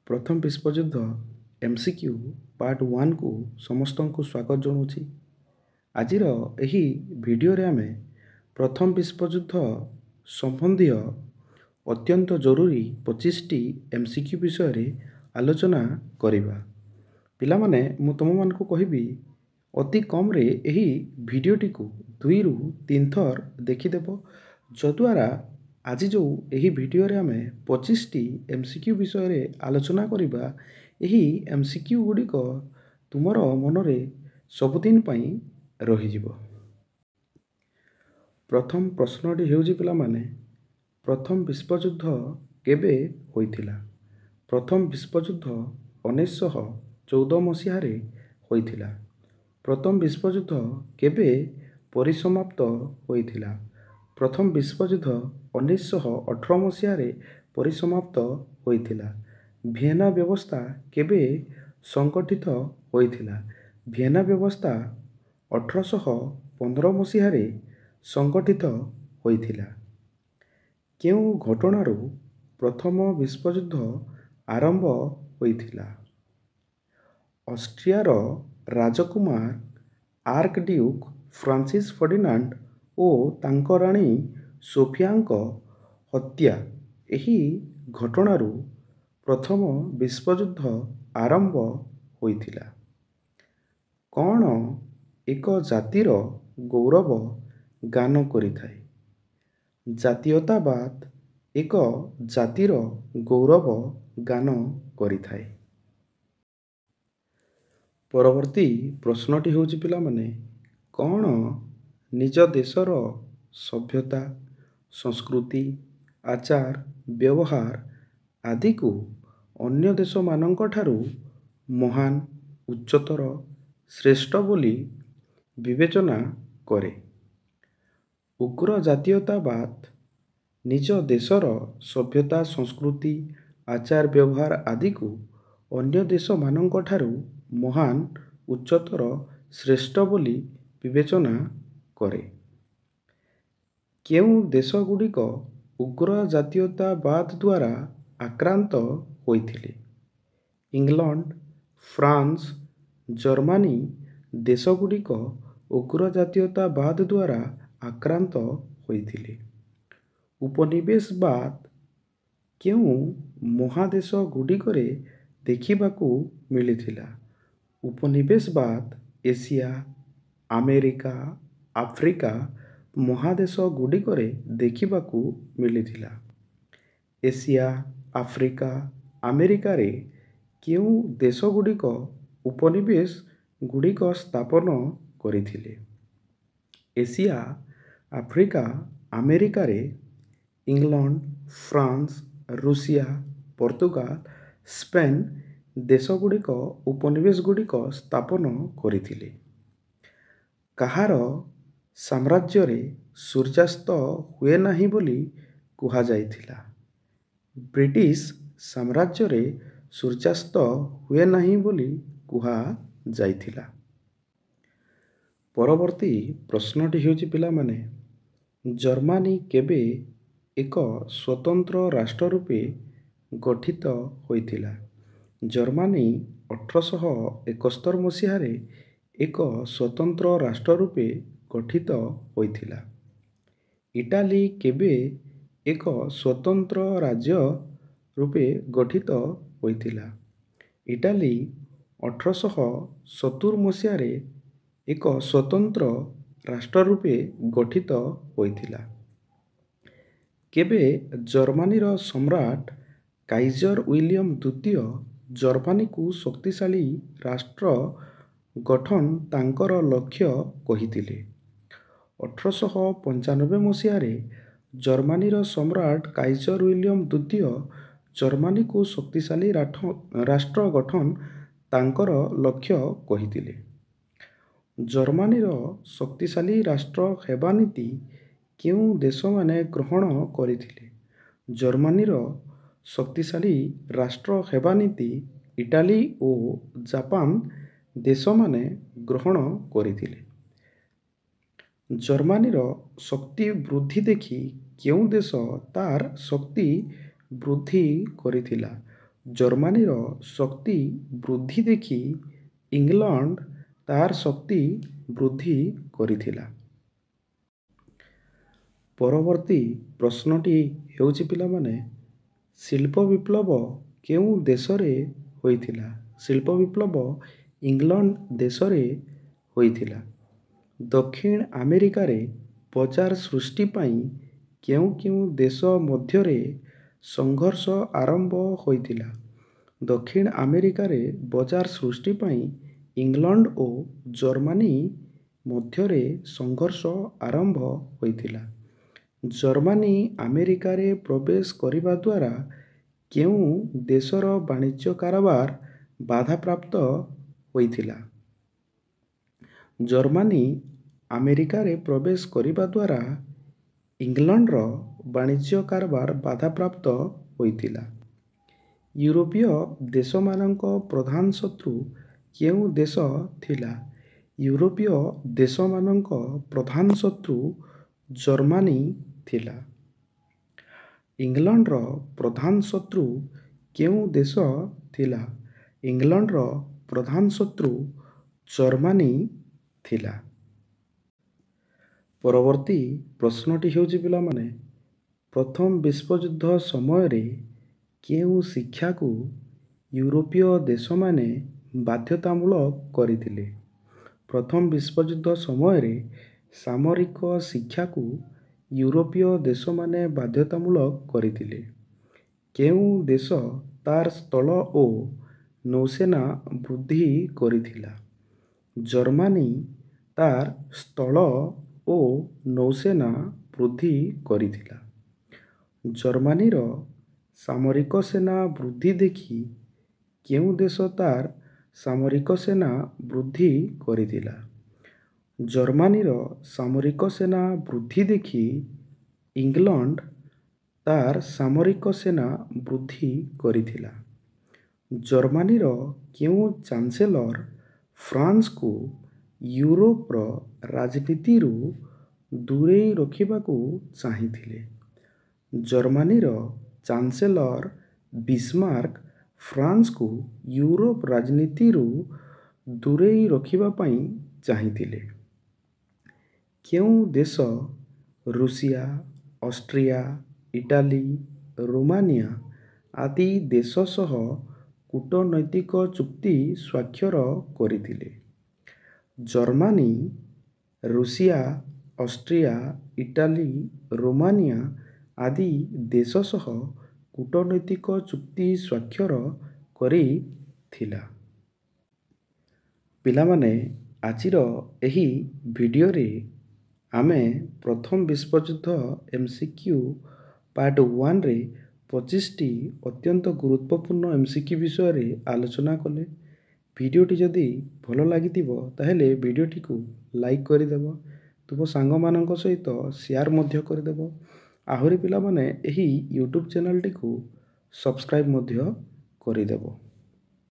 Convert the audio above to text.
प्रथम विश्वयुद्ध MCQ part 1 को समस्त को स्वागत जनाऊँगी। आजिर यही वीडियो रे आमे प्रथम विश्वयुद्ध संबंधी अत्यंत जरूरी 25 टी एमसीक्यू विषय रे आलोचना करिबा। पिला माने मु तुम मान को कहिबी अति कम रे यही वीडियोटी को 2 रु 3 थर देखिदेव, जद्वारा आज जो यही वीडियो रे आमे 25 टी एमसीक्यू विषय रे आलोचना करिबा, यही एमसीक्यू गुड़िक तुमर मनरे सबुदिन पई रही जिवो। प्रथम प्रश्नटी हेउजी पिला माने प्रथम विश्वयुद्ध केबे होइथिला? प्रथम विश्वयुद्ध 1914 मसीहा रे होइथिला। प्रथम विश्वयुद्ध केबे परिसमाप्त होइथिला? प्रथम विश्वयुद्ध 1918 मसीहा रे परिसमाप्त होइथिला। ଭିएना व्यवस्था केबे संगठित होइथिला? ଭିएना व्यवस्था 1815 मसीहा रे संगठित होइथिला। केउ घटनारू प्रथम विश्वयुद्ध आरंभ होइथिला? ऑस्ट्रियार राजकुमार आर्कड्यूक फ्रांसिस फर्डिनांड ओ तांको राणी सोफियाଙ୍କ हत्या एही घटनारू प्रथम विश्वयुद्ध आरंभ होइथिला। कौन एक जातिर गौरव गान करिथाए? जातीयतावाद एक जातिर गौरव गान करिथाए। परवर्ती प्रश्नटी होउची पिला माने कौन निज देशर सभ्यता, संस्कृति, आचार व्यवहार आदि को अन्य देश मानक ठारू महान, उच्चतर, श्रेष्ठ बोली विवेचना करे? उग्र जातीयतावाद निज देशर सभ्यता, संस्कृति, आचार व्यवहार आदि को अन्य देश मानक ठारू महान, उच्चतर, श्रेष्ठ बोली विवेचना करे। केउ देश गुड़िक उग्र जातीयतावाद द्वारा आक्रांत होइथिले? इंग्लैंड, फ्रांस, जर्मनी देश गुड़िक उग्र जातीयतावाद द्वारा आक्रांत होइथिले। उपनिवेशवाद केउ महादेश गुड़िकरे देखिबाकू मिलिथिला? उपनिवेशवाद एशिया, अमेरिका, आफ्रिका महादेश गुड़िकरे देखिबाकू मिलिथिला। एशिया, आफ्रिका, अमेरिका रे केउ देश गुड़िक उपनिवेश गुड़िक स्थापन करिथिले? एशिया, आफ्रिका, अमेरिका रे England, France, Russia, Portugal, Spain देश गुड़िक उपनिवेश गुड़िक स्थापन करिथिले। कहार साम्राज्य रे सूर्यास्त हुए नाही बोली कुहा जाइथिला? ब्रिटिश साम्राज्य रे सूर्यास्त हुए नाही बोली कुहा जाइथिला। परवर्ती प्रश्नटी हेउची पिला माने जर्मनी केबे एक स्वतंत्र राष्ट्र रूपे गठित होइथिला? जर्मनी 1871 मसीहा रे एक स्वतंत्र राष्ट्र रूपे गठित होइथिला। इटाली केबे एक स्वतंत्र राज्य रूपे गठित होइथिला? इटाली 1870 मसीहा रे एक स्वतंत्र राष्ट्र रूपे गठित होइथिला। केबे जर्मनीर सम्राट काइजर विलियम द्वितीय जर्मनी को शक्तिशाली राष्ट्र गठन तांकर लक्ष्य कहिथिले? 1895 मसीहा रे जर्मनीर सम्राट काइजर विलियम द्वितीय जर्मनी को शक्तिशाली राष्ट्र गठन तांकर लक्ष्य कहिथिले। जर्मनीर शक्तिशाली राष्ट्र हेबा नीति केउ देश माने ग्रहण करिथिले? जर्मनीर शक्तिशाली राष्ट्र हेबा नीति इटाली ओ जापान देश माने ग्रहण करिथिले। जर्मनीर शक्ति वृद्धि देखि केउ देश तार शक्ति वृद्धि करिथिला? ଜର୍ମାନୀର ଶକ୍ତି ବୃଦ୍ଧି ଦେଖି ଇଂଲଣ୍ଡ ତାର ଶକ୍ତି ବୃଦ୍ଧି କରିଥିଲା। ପରବର୍ତ୍ତୀ ପ୍ରଶ୍ନଟି ହେଉଛି ପିଲାମାନେ, ଶିଳ୍ପ ବିପ୍ଳବ କେଉଁ ଦେଶରେ ହୋଇଥିଲା? ଶିଳ୍ପ ବିପ୍ଳବ ଇଂଲଣ୍ଡ ଦେଶରେ ହୋଇଥିଲା। ଦକ୍ଷିଣ ଆମେରିକାରେ ବଜାର ସୃଷ୍ଟି ପାଇଁ କେଉଁ କେଉଁ ଦେଶ ମଧ୍ୟରେ ସଂଘର୍ଷ ଆରମ୍ଭ ହୋଇଥିଲା? ଦକ୍ଷିଣ ଆମେରିକାରେ ବଜାର ସୃଷ୍ଟି ପାଇଁ ଇଂଲଣ୍ଡ ଓ ଜର୍ମାନୀ ମଧ୍ୟରେ ସଂଘର୍ଷ ଆରମ୍ଭ ହୋଇଥିଲା। ଜର୍ମାନୀ ଆମେରିକାରେ ପ୍ରବେଶ କରିବା ଦ୍ୱାରା କେଉଁ ଦେଶର ବାଣିଜ୍ୟ କାରବାର ବାଧାପ୍ରାପ୍ତ ହୋଇଥିଲା? ଜର୍ମାନୀ ଆମେରିକାରେ ପ୍ରବେଶ କରିବା ଦ୍ୱାରା ଇଂଲଣ୍ଡର ବାଣିଜ୍ୟ କାରବାର ବାଧାପ୍ରାପ୍ତ ହୋଇଥିଲା। ୟୁରୋପୀୟ ଦେଶମାନଙ୍କ ପ୍ରଧାନ ଶତ୍ରୁ କେଉଁ ଦେଶ ଥିଲା? ୟୁରୋପୀୟ ଦେଶମାନଙ୍କ ପ୍ରଧାନ ଶତ୍ରୁ ଜର୍ମାନୀ ଥିଲା। ଇଂଲଣ୍ଡର ପ୍ରଧାନ ଶତ୍ରୁ କେଉଁ ଦେଶ ଥିଲା? ଇଂଲଣ୍ଡର ପ୍ରଧାନ ଶତ୍ରୁ ଜର୍ମାନୀ ଥିଲା। ପରବର୍ତ୍ତୀ ପ୍ରଶ୍ନଟି ହେଉଛି ପିଲାମାନେ, ପ୍ରଥମ ବିଶ୍ୱଯୁଦ୍ଧ ସମୟରେ କେଉଁ ଶିକ୍ଷାକୁ ୟୁରୋପୀୟ ଦେଶମାନେ ବାଧ୍ୟତାମୂଳକ କରିଥିଲେ? ପ୍ରଥମ ବିଶ୍ୱଯୁଦ୍ଧ ସମୟରେ ସାମରିକ ଶିକ୍ଷାକୁ ୟୁରୋପୀୟ ଦେଶମାନେ ବାଧ୍ୟତାମୂଳକ କରିଥିଲେ। କେଉଁ ଦେଶ ତାର ସ୍ଥଳ ଓ ନୌସେନା ବୃଦ୍ଧି କରିଥିଲା? ଜର୍ମାନୀ ତାର ସ୍ଥଳ ଓ ନୌସେନା ବୃଦ୍ଧି କରିଥିଲା। ଜର୍ମାନୀର ସାମରିକ ସେନା ବୃଦ୍ଧି ଦେଖି କେଉଁ ଦେଶ ତାର ସାମରିକ ସେନା ବୃଦ୍ଧି କରିଥିଲା? ଜର୍ମାନୀର ସାମରିକ ସେନା ବୃଦ୍ଧି ଦେଖି ଇଂଲଣ୍ଡ ତାର ସାମରିକ ସେନା ବୃଦ୍ଧି କରିଥିଲା। ଜର୍ମାନୀର କେଉଁ ଚାନ୍ସେଲର ଫ୍ରାନ୍ସକୁ ୟୁରୋପର ରାଜନୀତିରୁ ଦୂରେଇ ରଖିବାକୁ ଚାହିଁଥିଲେ? ଜର୍ମାନୀର ଚାନ୍ସେଲର ବିସ୍ମାର୍କ ଫ୍ରାନ୍ସକୁ ୟୁରୋପ ରାଜନୀତିରୁ ଦୂରେଇ ରଖିବା ପାଇଁ ଚାହିଁଥିଲେ। କେଉଁ ଦେଶ ରୁଷିଆ, ଅଷ୍ଟ୍ରିଆ, ଇଟାଲୀ, ରୋମାନିଆ ଆଦି ଦେଶ ସହ କୂଟନୈତିକ ଚୁକ୍ତି ସ୍ୱାକ୍ଷର କରିଥିଲେ? Germany Russia, Austria, Italy, Romania ଆଦି ଦେଶ ସହ କୂଟନୈତିକ ଚୁକ୍ତି ସ୍ୱାକ୍ଷର କରିଥିଲା। ପିଲାମାନେ, ଆଜିର ଏହି ଭିଡ଼ିଓରେ ଆମେ ପ୍ରଥମ ବିଶ୍ୱଯୁଦ୍ଧ MCQ ପାର୍ଟ 1ରେ 25ଟି ଅତ୍ୟନ୍ତ ଗୁରୁତ୍ୱପୂର୍ଣ୍ଣ MCQ ବିଷୟରେ ଆଲୋଚନା କଲେ। ଭିଡ଼ିଓଟି ଯଦି ଭଲ ଲାଗିଥିବ ତାହେଲେ ଭିଡ଼ିଓଟିକୁ ଲାଇକ୍ କରିଦେବ, ତୁମ ସାଙ୍ଗମାନଙ୍କ ସହିତ ସେୟାର ମଧ୍ୟ କରିଦେବ। ଆହୁରି ପିଲାମାନେ ଏହି ୟୁଟ୍ୟୁବ୍ ଚ୍ୟାନେଲଟିକୁ ସବସ୍କ୍ରାଇବ୍ ମଧ୍ୟ କରିଦେବ।